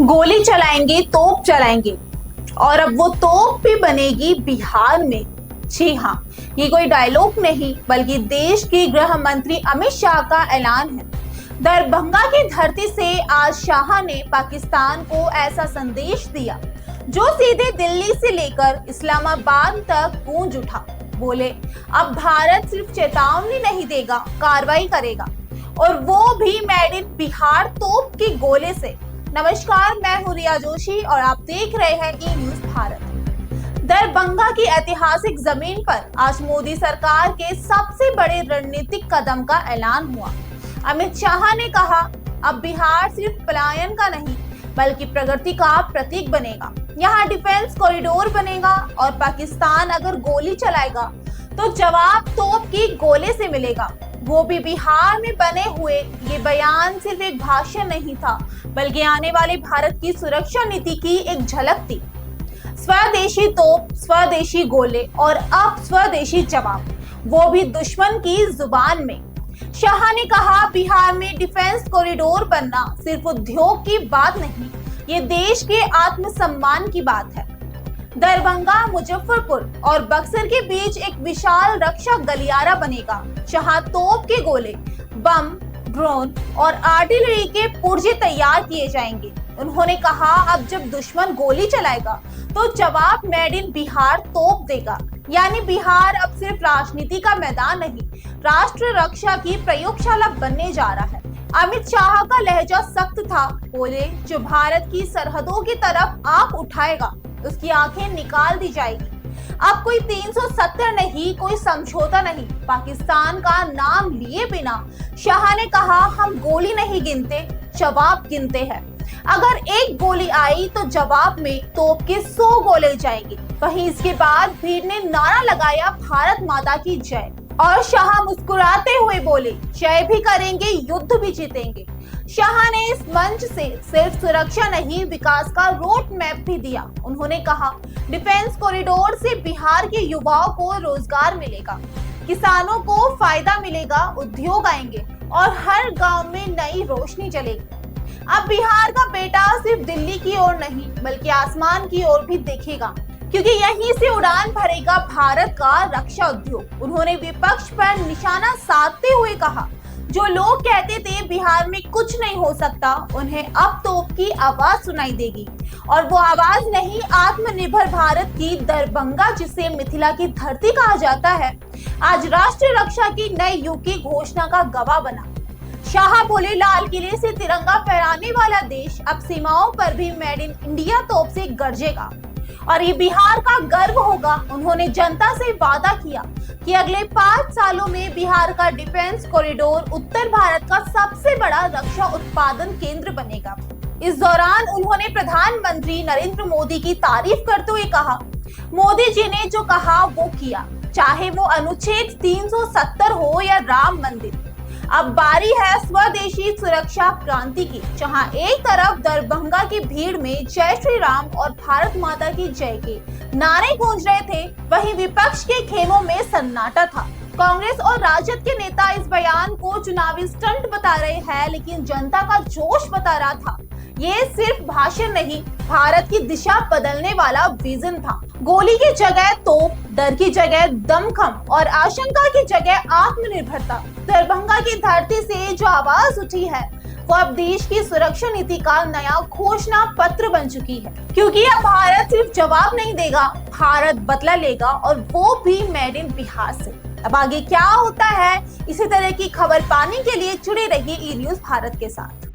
गोली चलाएंगे, तोप चलाएंगे और अब वो तोप भी बनेगी बिहार में। जी हाँ, ये कोई डायलॉग नहीं बल्कि देश के गृह मंत्री अमित शाह का ऐलान है। दरभंगा की धरती से आज शाह ने पाकिस्तान को ऐसा संदेश दिया जो सीधे दिल्ली से लेकर इस्लामाबाद तक गूंज उठा। बोले, अब भारत सिर्फ चेतावनी नहीं देगा, कार्रवाई करेगा, और वो भी मेड इन बिहार तोप के गोले से। नमस्कार, मैं हूं रिया जोशी और आप देख रहे हैं ई न्यूज भारत। दरभंगा की ऐतिहासिक जमीन पर आज मोदी सरकार के सबसे बड़े रणनीतिक कदम का ऐलान हुआ। अमित शाह ने कहा, अब बिहार सिर्फ पलायन का नहीं बल्कि प्रगति का प्रतीक बनेगा। यहाँ डिफेंस कॉरिडोर बनेगा और पाकिस्तान अगर गोली चलाएगा तो जवाब तोप की गोले से मिलेगा, वो भी बिहार में बने हुए। ये बयान सिर्फ एक भाषण नहीं था बल्कि आने वाले भारत की सुरक्षा नीति की एक झलक थी। स्वदेशी तोप, स्वदेशी गोले और अब स्वदेशी जवाब, वो भी दुश्मन की जुबान में। शाह ने कहा, बिहार में डिफेंस कॉरिडोर बनना सिर्फ उद्योग की बात नहीं, ये देश के आत्मसम्मान की बात है। दरभंगा, मुजफ्फरपुर और बक्सर के बीच एक विशाल रक्षा गलियारा बनेगा। जहां तोप के गोले, बम, ड्रोन और आर्टिलरी के पुर्जे तैयार किए जाएंगे। उन्होंने कहा, अब जब दुश्मन गोली चलाएगा तो जवाब मेड इन बिहार तोप देगा। यानी बिहार अब सिर्फ राजनीति का मैदान नहीं, राष्ट्र रक्षा की प्रयोगशाला बनने जा रहा है। अमित शाह का लहजा सख्त था। बोले, जो भारत की सरहदों की तरफ आंख उठाएगा उसकी आंखें निकाल दी जाएगी। अब कोई 370 नहीं, कोई समझौता नहीं। पाकिस्तान का नाम लिए बिना शाह ने कहा, हम गोली नहीं गिनते, जवाब गिनते हैं। अगर एक गोली आई तो जवाब में तोप के 100 गोले जाएंगे। वहीं इसके बाद भीड़ ने नारा लगाया, भारत माता की जय। और शाह मुस्कुराते हुए बोले, जय भी करेंगे, युद्ध भी जीतेंगे। शाह ने इस मंच से सिर्फ सुरक्षा नहीं, विकास का रोड मैप भी दिया। उन्होंने कहा, डिफेंस कॉरिडोर से बिहार के युवाओं को रोजगार मिलेगा, किसानों को फायदा मिलेगा, उद्योग आएंगे और हर गांव में नई रोशनी जलेगी। अब बिहार का बेटा सिर्फ दिल्ली की ओर नहीं बल्कि आसमान की ओर भी देखेगा, क्योंकि यहीं से उड़ान भरेगा भारत का रक्षा उद्योग। उन्होंने विपक्ष पर निशाना साधते हुए कहा, जो लोग कहते थे बिहार में कुछ नहीं हो सकता, उन्हें अब तोप की आवाज सुनाई देगी। और वो आवाज नहीं, आत्मनिर्भर भारत की दरभंगा, जिसे मिथिला की धरती कहा जाता है, आज राष्ट्रीय रक्षा की नए युग की घोषणा का गवाह बना। शाह बोले, लाल किले से तिरंगा फहराने वाला देश अब सीमाओं पर भी मेड इन इंडिया तोप से गरजेगा और ये बिहार का गर्व होगा। उन्होंने जनता से वादा किया कि अगले 5 सालों में बिहार का डिफेंस कॉरिडोर उत्तर भारत का सबसे बड़ा रक्षा उत्पादन केंद्र बनेगा। इस दौरान उन्होंने प्रधानमंत्री नरेंद्र मोदी की तारीफ करते हुए कहा, मोदी जी ने जो कहा वो किया, चाहे वो अनुच्छेद 370 हो या राम मंदिर। अब बारी है स्वदेशी सुरक्षा क्रांति की, जहां एक तरफ दरभंगा की भीड़ में जय श्री राम और भारत माता की जय के नारे गूंज रहे थे, वहीं विपक्ष के खेमों में सन्नाटा था। कांग्रेस और राजद के नेता इस बयान को चुनावी स्टंट बता रहे हैं, लेकिन जनता का जोश बता रहा था। ये सिर्फ भाषण नहीं, भारत की दिशा बदलने वाला विजन था। गोली की जगह तोप, डर की जगह दमखम और आशंका की जगह आत्मनिर्भरता। दरभंगा की धरती से जो आवाज उठी है वो अब देश की सुरक्षा नीति का नया घोषणा पत्र बन चुकी है, क्योंकि अब भारत सिर्फ जवाब नहीं देगा, भारत बदला लेगा और वो भी मेड इन बिहार से। अब आगे क्या होता है, इसी तरह की खबर पाने के लिए जुड़े रहिए ई न्यूज भारत के साथ।